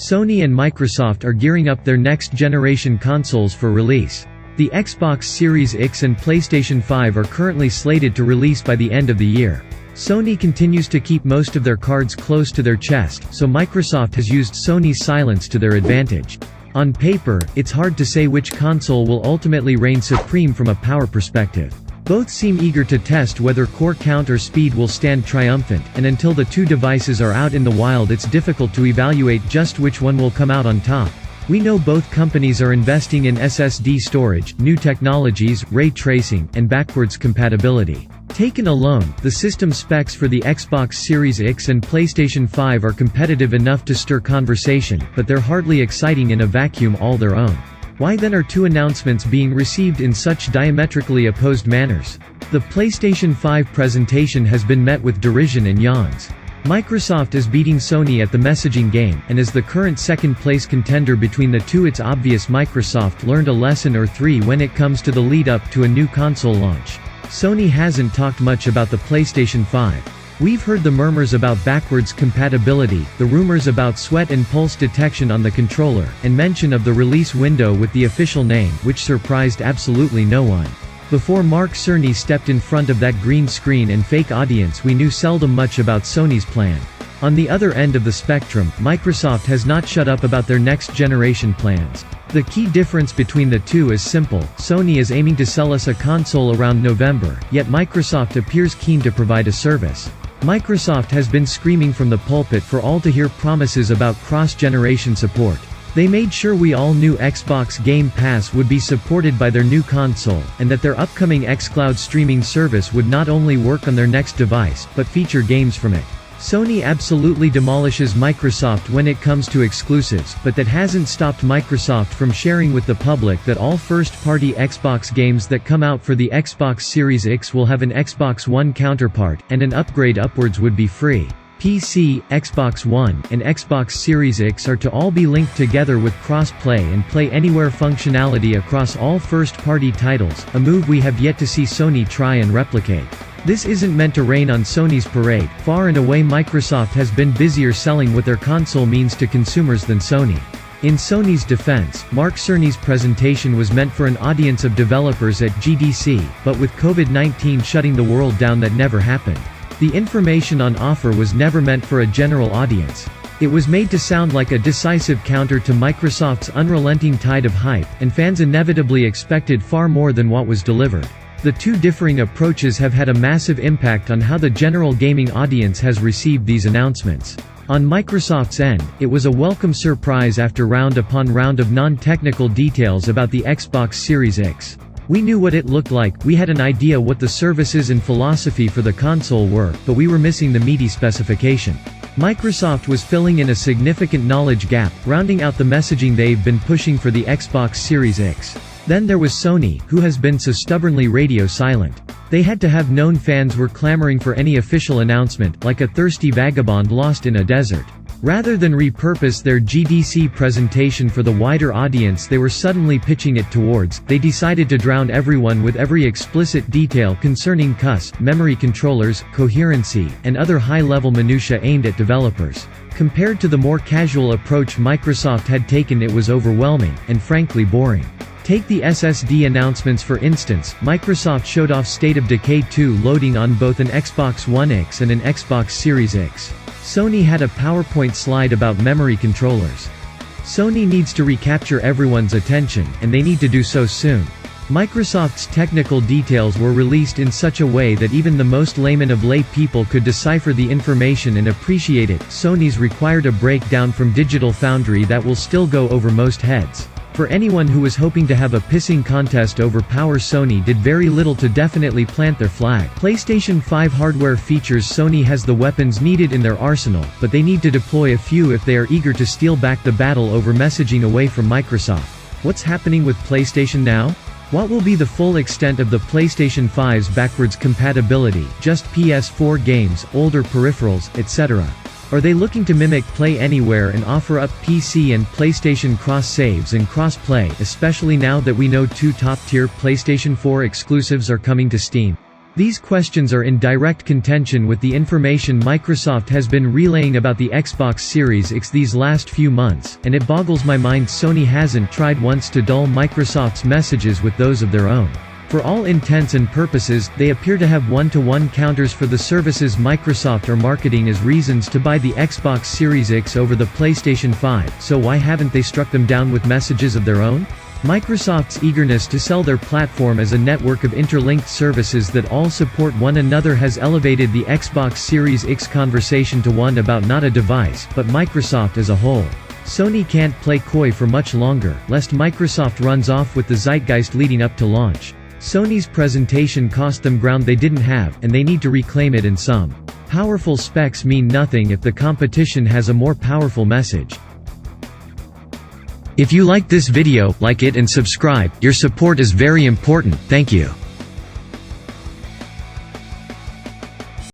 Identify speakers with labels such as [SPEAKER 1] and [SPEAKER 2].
[SPEAKER 1] Sony and Microsoft are gearing up their next-generation consoles for release. The Xbox Series X and PlayStation 5 are currently slated to release by the end of the year. Sony continues to keep most of their cards close to their chest, so Microsoft has used Sony's silence to their advantage. On paper, it's hard to say which console will ultimately reign supreme from a power perspective. Both seem eager to test whether core count or speed will stand triumphant, and until the two devices are out in the wild it's difficult to evaluate just which one will come out on top. We know both companies are investing in SSD storage, new technologies, ray tracing, and backwards compatibility. Taken alone, the system specs for the Xbox Series X and PlayStation 5 are competitive enough to stir conversation, but they're hardly exciting in a vacuum all their own. Why then are two announcements being received in such diametrically opposed manners? The PlayStation 5 presentation has been met with derision and yawns. Microsoft is beating Sony at the messaging game, and as the current second-place contender between the two it's obvious Microsoft learned a lesson or three when it comes to the lead-up to a new console launch. Sony hasn't talked much about the PlayStation 5. We've heard the murmurs about backwards compatibility, the rumors about sweat and pulse detection on the controller, and mention of the release window with the official name, which surprised absolutely no one. Before Mark Cerny stepped in front of that green screen and fake audience we knew seldom much about Sony's plan. On the other end of the spectrum, Microsoft has not shut up about their next-generation plans. The key difference between the two is simple: Sony is aiming to sell us a console around November, yet Microsoft appears keen to provide a service. Microsoft has been screaming from the pulpit for all to hear promises about cross-generation support. They made sure we all knew Xbox Game Pass would be supported by their new console, and that their upcoming xCloud streaming service would not only work on their next device, but feature games from it. Sony absolutely demolishes Microsoft when it comes to exclusives, but that hasn't stopped Microsoft from sharing with the public that all first-party Xbox games that come out for the Xbox Series X will have an Xbox One counterpart, and an upgrade upwards would be free. PC, Xbox One, and Xbox Series X are to all be linked together with cross-play and play anywhere functionality across all first-party titles, a move we have yet to see Sony try and replicate. This isn't meant to rain on Sony's parade. Far and away Microsoft has been busier selling what their console means to consumers than Sony. In Sony's defense, Mark Cerny's presentation was meant for an audience of developers at GDC, but with COVID-19 shutting the world down that never happened. The information on offer was never meant for a general audience. It was made to sound like a decisive counter to Microsoft's unrelenting tide of hype, and fans inevitably expected far more than what was delivered. The two differing approaches have had a massive impact on how the general gaming audience has received these announcements. On Microsoft's end, it was a welcome surprise after round upon round of non-technical details about the Xbox Series X. We knew what it looked like, we had an idea what the services and philosophy for the console were, but we were missing the meaty specification. Microsoft was filling in a significant knowledge gap, rounding out the messaging they've been pushing for the Xbox Series X. Then there was Sony, who has been so stubbornly radio silent. They had to have known fans were clamoring for any official announcement, like a thirsty vagabond lost in a desert. Rather than repurpose their GDC presentation for the wider audience they were suddenly pitching it towards, they decided to drown everyone with every explicit detail concerning CUS, memory controllers, coherency, and other high-level minutiae aimed at developers. Compared to the more casual approach Microsoft had taken, it was overwhelming, and frankly boring. Take the SSD announcements for instance. Microsoft showed off State of Decay 2 loading on both an Xbox One X and an Xbox Series X. Sony had a PowerPoint slide about memory controllers. Sony needs to recapture everyone's attention, and they need to do so soon. Microsoft's technical details were released in such a way that even the most layman of lay people could decipher the information and appreciate it. Sony's required a breakdown from Digital Foundry that will still go over most heads. For anyone who was hoping to have a pissing contest over power, Sony did very little to definitely plant their flag. PlayStation 5 hardware features. Sony has the weapons needed in their arsenal, but they need to deploy a few if they are eager to steal back the battle over messaging away from Microsoft. What's happening with PlayStation Now? What will be the full extent of the PlayStation 5's backwards compatibility? Just PS4 games, older peripherals, etc.? Are they looking to mimic Play Anywhere and offer up PC and PlayStation cross-saves and cross-play, especially now that we know two top-tier PlayStation 4 exclusives are coming to Steam? These questions are in direct contention with the information Microsoft has been relaying about the Xbox Series X these last few months, and it boggles my mind Sony hasn't tried once to dull Microsoft's messages with those of their own. For all intents and purposes, they appear to have one-to-one counters for the services Microsoft are marketing as reasons to buy the Xbox Series X over the PlayStation 5, so why haven't they struck them down with messages of their own? Microsoft's eagerness to sell their platform as a network of interlinked services that all support one another has elevated the Xbox Series X conversation to one about not a device, but Microsoft as a whole. Sony can't play coy for much longer, lest Microsoft runs off with the zeitgeist leading up to launch. Sony's presentation cost them ground they didn't have, and they need to reclaim it in some. Powerful specs mean nothing if the competition has a more powerful message. If you like this video, like it and subscribe, your support is very important, thank you.